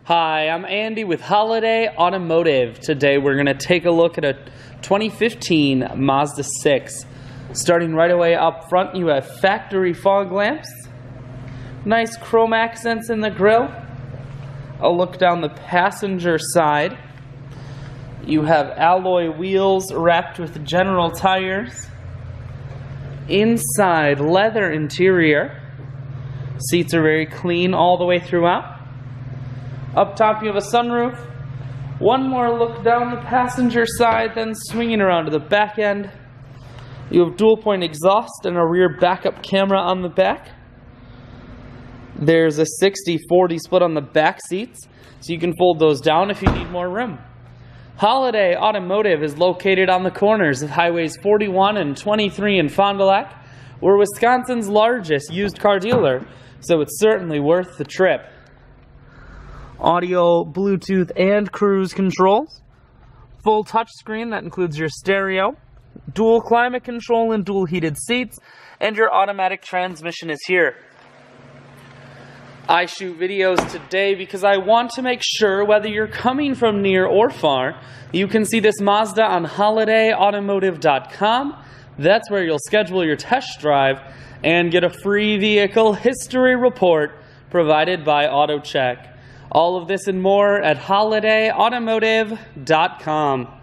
Hi, I'm Andy with Holiday Automotive. Today we're going to take a look at a 2015 Mazda 6. Starting right away up front, you have factory fog lamps, nice chrome accents in the grille. A look down the passenger side. You have alloy wheels wrapped with general tires. Inside, leather interior. Seats are very clean all the way throughout. Up top you have a sunroof. One more look down the passenger side, then swinging around to the back end. You have dual point exhaust and a rear backup camera on the back. There's a 60-40 split on the back seats, so you can fold those down if you need more room. Holiday Automotive is located on the corners of Highways 41 and 23 in Fond du Lac. We're Wisconsin's largest used car dealer, so it's certainly worth the trip. Audio, Bluetooth, and cruise controls. Full touchscreen that includes your stereo. Dual climate control and dual heated seats. And your automatic transmission is here. I shoot videos today because I want to make sure whether you're coming from near or far, you can see this Mazda on holidayautomotive.com. That's where you'll schedule your test drive and get a free vehicle history report provided by AutoCheck. All of this and more at holidayautomotive.com.